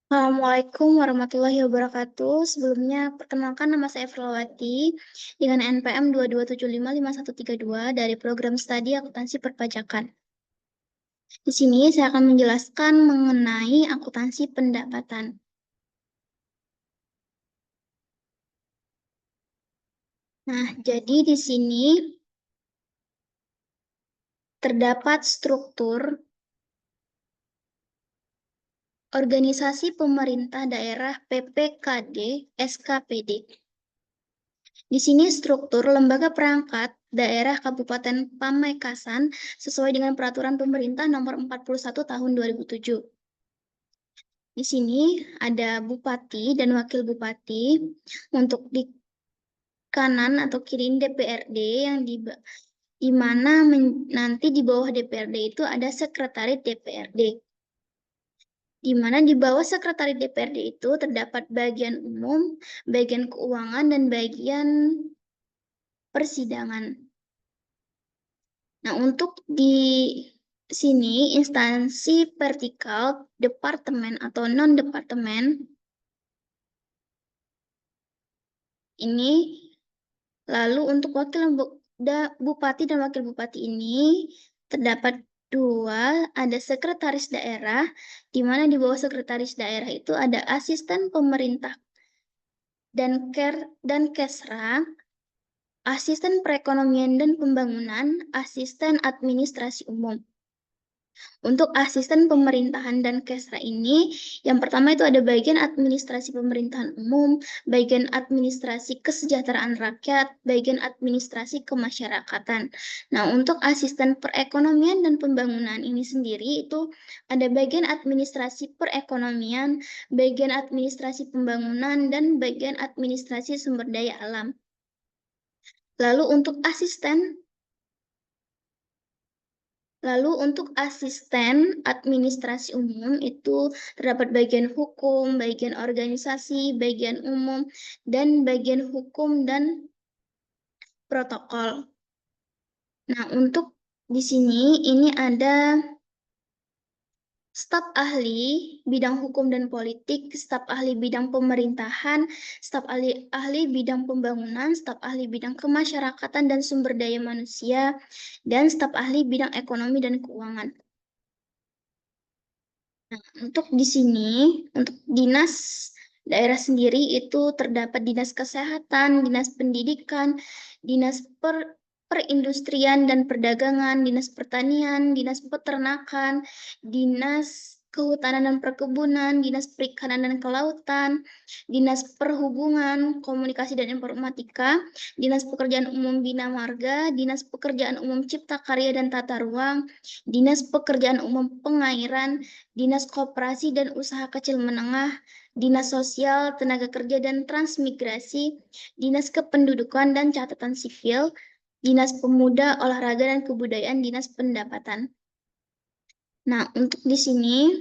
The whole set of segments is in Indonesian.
Assalamualaikum warahmatullahi wabarakatuh. Sebelumnya, perkenalkan nama saya Firlawati dengan NPM 227555132 dari program studi akuntansi perpajakan. Di sini saya akan menjelaskan mengenai akuntansi pendapatan. Nah, jadi di sini terdapat struktur organisasi pemerintah daerah PPKD SKPD. Di sini struktur lembaga perangkat daerah Kabupaten Pamekasan sesuai dengan peraturan pemerintah nomor 41 tahun 2007. Di sini ada bupati dan wakil bupati. Untuk di kanan atau kiri DPRD yang di mana nanti di bawah DPRD itu ada sekretaris DPRD. Di mana di bawah sekretaris DPRD itu terdapat bagian umum, bagian keuangan, dan bagian persidangan. Nah, untuk di sini instansi vertikal, departemen atau non-departemen, ini lalu untuk bupati dan wakil bupati ini terdapat dua, ada sekretaris daerah, di mana di bawah sekretaris daerah itu ada asisten pemerintah dan Kesra, asisten perekonomian dan pembangunan, asisten administrasi umum. Untuk asisten pemerintahan dan Kesra ini, yang pertama itu ada bagian administrasi pemerintahan umum, bagian administrasi kesejahteraan rakyat, bagian administrasi kemasyarakatan. Nah, untuk asisten perekonomian dan pembangunan ini sendiri itu ada bagian administrasi perekonomian, bagian administrasi pembangunan, dan bagian administrasi sumber daya alam. Lalu untuk asisten administrasi umum itu terdapat bagian hukum, bagian organisasi, bagian umum, dan bagian hukum dan protokol. Nah, untuk di sini ini ada staf ahli bidang hukum dan politik, staf ahli bidang pemerintahan, staf ahli bidang pembangunan, staf ahli bidang kemasyarakatan dan sumber daya manusia, dan staf ahli bidang ekonomi dan keuangan. Nah, untuk di sini, untuk dinas daerah sendiri itu terdapat dinas kesehatan, dinas pendidikan, dinas perindustrian dan perdagangan, dinas pertanian, dinas peternakan, dinas kehutanan dan perkebunan, dinas perikanan dan kelautan, dinas perhubungan, komunikasi dan informatika, dinas pekerjaan umum bina marga, dinas pekerjaan umum cipta karya dan tata ruang, dinas pekerjaan umum pengairan, dinas koperasi dan usaha kecil menengah, dinas sosial, tenaga kerja dan transmigrasi, dinas kependudukan dan catatan sipil, dinas pemuda, olahraga dan kebudayaan, dinas pendapatan. Nah, untuk di sini,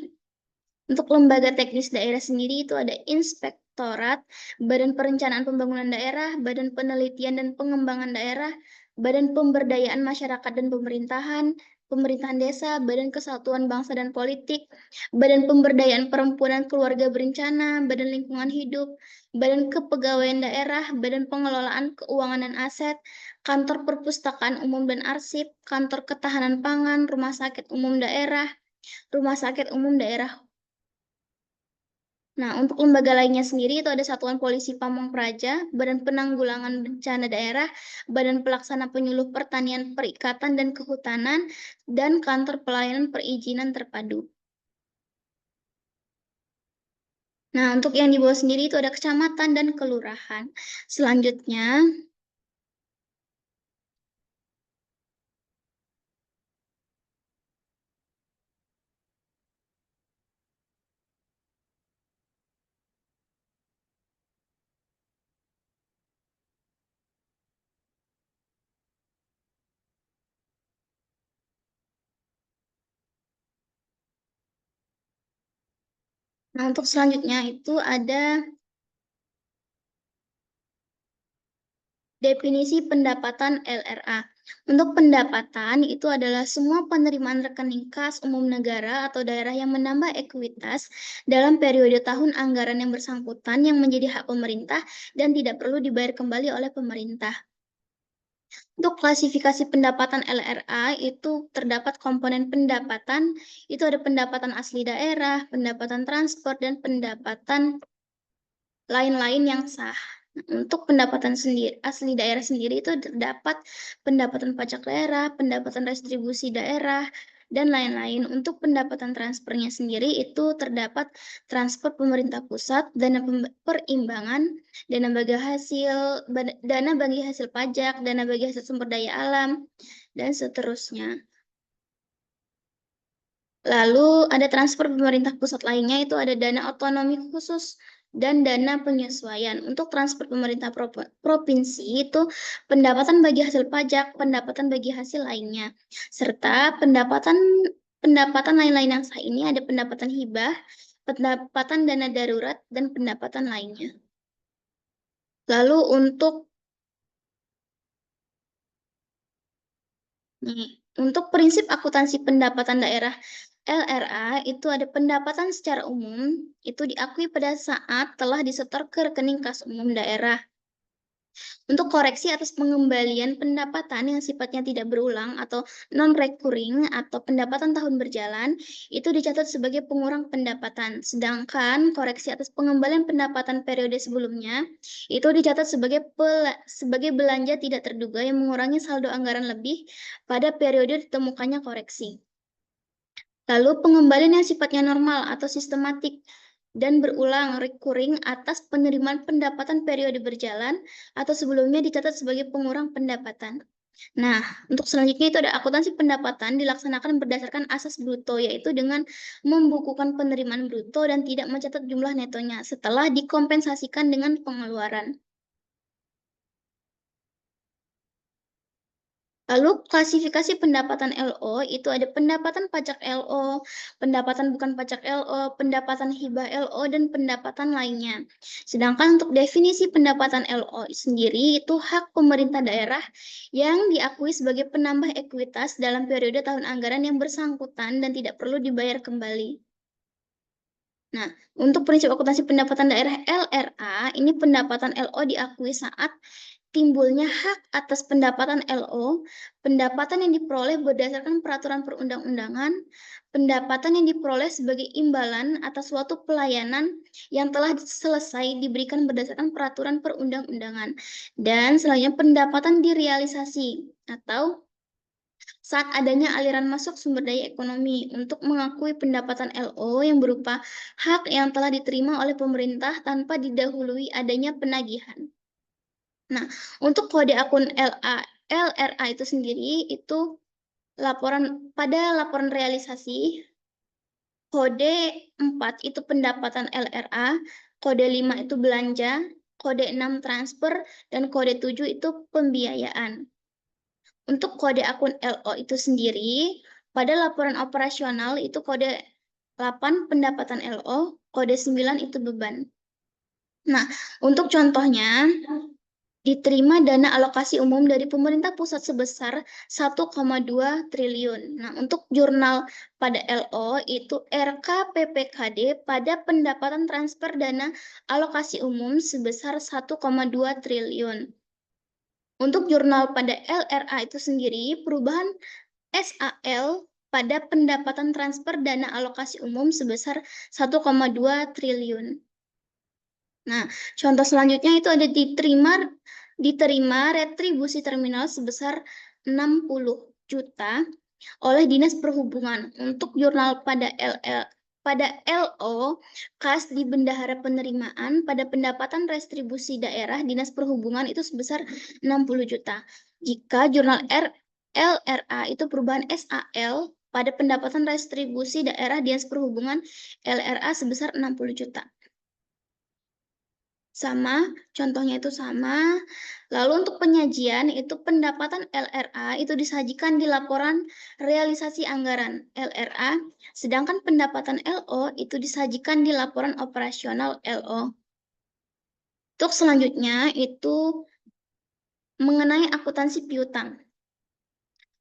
untuk lembaga teknis daerah sendiri itu ada Inspektorat, Badan Perencanaan Pembangunan Daerah, Badan Penelitian dan Pengembangan Daerah, Badan Pemberdayaan Masyarakat dan Pemerintahan, Pemerintahan Desa, Badan Kesatuan Bangsa dan Politik, Badan Pemberdayaan Perempuan dan Keluarga Berencana, Badan Lingkungan Hidup, Badan Kepegawaian Daerah, Badan Pengelolaan Keuangan dan Aset, Kantor Perpustakaan Umum dan Arsip, Kantor Ketahanan Pangan, Rumah Sakit Umum Daerah, Rumah Sakit Umum Daerah. Nah, untuk lembaga lainnya sendiri itu ada Satuan Polisi Pamong Praja, Badan Penanggulangan Bencana Daerah, Badan Pelaksana Penyuluh Pertanian Perikatan dan Kehutanan, dan Kantor Pelayanan Perizinan Terpadu. Nah, untuk yang di bawah sendiri itu ada kecamatan dan kelurahan. Selanjutnya, untuk selanjutnya itu ada definisi pendapatan LRA. Untuk pendapatan itu adalah semua penerimaan rekening kas umum negara atau daerah yang menambah ekuitas dalam periode tahun anggaran yang bersangkutan yang menjadi hak pemerintah dan tidak perlu dibayar kembali oleh pemerintah. Untuk klasifikasi pendapatan LRA itu terdapat komponen pendapatan, itu ada pendapatan asli daerah, pendapatan transport, dan pendapatan lain-lain yang sah. Untuk pendapatan sendiri, asli daerah sendiri itu terdapat pendapatan pajak daerah, pendapatan restribusi daerah, dan lain-lain. Untuk pendapatan transfernya sendiri itu terdapat transfer pemerintah pusat, dana perimbangan, dana bagi hasil pajak, dana bagi hasil sumber daya alam, dan seterusnya. Lalu ada transfer pemerintah pusat lainnya itu ada dana otonomi khusus dan dana penyesuaian. Untuk transfer pemerintah provinsi itu pendapatan bagi hasil pajak, pendapatan bagi hasil lainnya, serta pendapatan lain-lain yang sah ini ada pendapatan hibah, pendapatan dana darurat, dan pendapatan lainnya. Lalu untuk prinsip akuntansi pendapatan daerah LRA itu ada pendapatan secara umum itu diakui pada saat telah disetor ke rekening kas umum daerah. Untuk koreksi atas pengembalian pendapatan yang sifatnya tidak berulang atau non-recurring atau pendapatan tahun berjalan, itu dicatat sebagai pengurang pendapatan. Sedangkan koreksi atas pengembalian pendapatan periode sebelumnya, itu dicatat sebagai belanja tidak terduga yang mengurangi saldo anggaran lebih pada periode ditemukannya koreksi. Lalu pengembalian yang sifatnya normal atau sistematik dan berulang recurring atas penerimaan pendapatan periode berjalan atau sebelumnya dicatat sebagai pengurang pendapatan. Nah, untuk selanjutnya itu ada akuntansi pendapatan dilaksanakan berdasarkan asas bruto, yaitu dengan membukukan penerimaan bruto dan tidak mencatat jumlah netonya setelah dikompensasikan dengan pengeluaran. Lalu klasifikasi pendapatan LO itu ada pendapatan pajak LO, pendapatan bukan pajak LO, pendapatan hibah LO, dan pendapatan lainnya. Sedangkan untuk definisi pendapatan LO sendiri itu hak pemerintah daerah yang diakui sebagai penambah ekuitas dalam periode tahun anggaran yang bersangkutan dan tidak perlu dibayar kembali. Nah, untuk prinsip akuntansi pendapatan daerah LRA, ini pendapatan LO diakui saat timbulnya hak atas pendapatan LO, pendapatan yang diperoleh berdasarkan peraturan perundang-undangan, pendapatan yang diperoleh sebagai imbalan atas suatu pelayanan yang telah selesai diberikan berdasarkan peraturan perundang-undangan, dan selanjutnya pendapatan direalisasi atau saat adanya aliran masuk sumber daya ekonomi untuk mengakui pendapatan LO yang berupa hak yang telah diterima oleh pemerintah tanpa didahului adanya penagihan. Nah, untuk kode akun LRA itu sendiri itu pada laporan realisasi kode 4 itu pendapatan LRA, kode 5 itu belanja, kode 6 transfer, dan kode 7 itu pembiayaan. Untuk kode akun LO itu sendiri, pada laporan operasional itu kode 8 pendapatan LO, kode 9 itu beban. Nah, untuk contohnya, diterima dana alokasi umum dari pemerintah pusat sebesar 1,2 triliun. Nah, untuk jurnal pada LO itu RKPPKD pada pendapatan transfer dana alokasi umum sebesar 1,2 triliun. Untuk jurnal pada LRA itu sendiri, perubahan SAL pada pendapatan transfer dana alokasi umum sebesar 1,2 triliun. Nah, contoh selanjutnya itu ada diterima retribusi terminal sebesar 60 juta oleh Dinas Perhubungan untuk jurnal pada LO kas di bendahara penerimaan pada pendapatan restribusi daerah Dinas Perhubungan itu sebesar 60 juta. Jika jurnal LRA itu perubahan SAL pada pendapatan restribusi daerah Dinas Perhubungan LRA sebesar 60 juta. Sama, contohnya itu sama. Lalu untuk penyajian itu pendapatan LRA itu disajikan di laporan realisasi anggaran LRA, sedangkan pendapatan LO itu disajikan di laporan operasional LO. Untuk selanjutnya itu mengenai akuntansi piutang.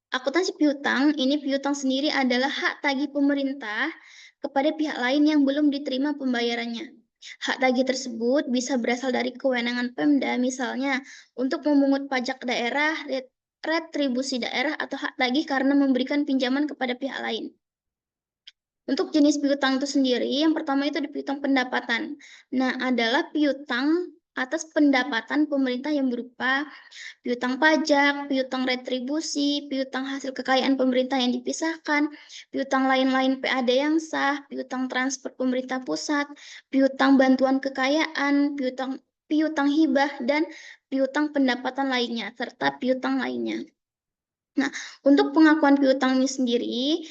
Akuntansi piutang, ini piutang sendiri adalah hak tagih pemerintah kepada pihak lain yang belum diterima pembayarannya. Hak tagih tersebut bisa berasal dari kewenangan Pemda, misalnya untuk memungut pajak daerah, retribusi daerah, atau hak tagih karena memberikan pinjaman kepada pihak lain. Untuk jenis piutang itu sendiri, yang pertama itu ada piutang pendapatan. Nah, adalah piutang atas pendapatan pemerintah yang berupa piutang pajak, piutang retribusi, piutang hasil kekayaan pemerintah yang dipisahkan, piutang lain-lain PAD yang sah, piutang transfer pemerintah pusat, piutang bantuan kekayaan, piutang hibah, dan piutang pendapatan lainnya, serta piutang lainnya. Nah, untuk pengakuan piutang ini sendiri,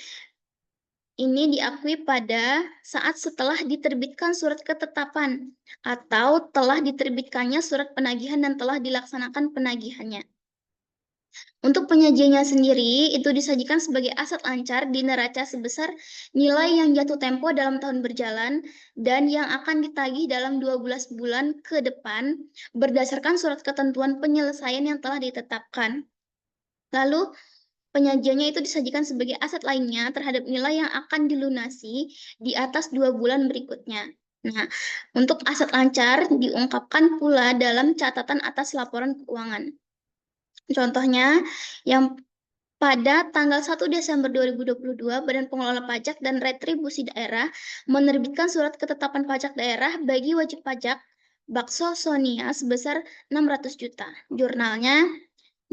ini diakui pada saat setelah diterbitkan surat ketetapan atau telah diterbitkannya surat penagihan dan telah dilaksanakan penagihannya. Untuk penyajiannya sendiri, itu disajikan sebagai aset lancar di neraca sebesar nilai yang jatuh tempo dalam tahun berjalan dan yang akan ditagih dalam 12 bulan ke depan berdasarkan surat ketentuan penyelesaian yang telah ditetapkan. Lalu, penyajiannya itu disajikan sebagai aset lainnya terhadap nilai yang akan dilunasi di atas 2 bulan berikutnya. Nah, untuk aset lancar diungkapkan pula dalam catatan atas laporan keuangan. Contohnya, yang pada tanggal 1 Desember 2022, Badan Pengelola Pajak dan Retribusi Daerah menerbitkan surat ketetapan pajak daerah bagi wajib pajak Bakso Sonia sebesar 600 juta. Jurnalnya,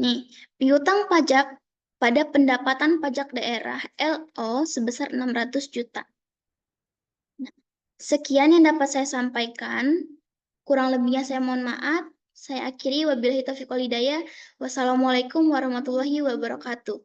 nih, piutang pajak pada pendapatan pajak daerah LO sebesar 600 juta. Nah, sekian yang dapat saya sampaikan. Kurang lebihnya saya mohon maaf. Saya akhiri, wabillahi taufiq wal hidayah. Wassalamualaikum warahmatullahi wabarakatuh.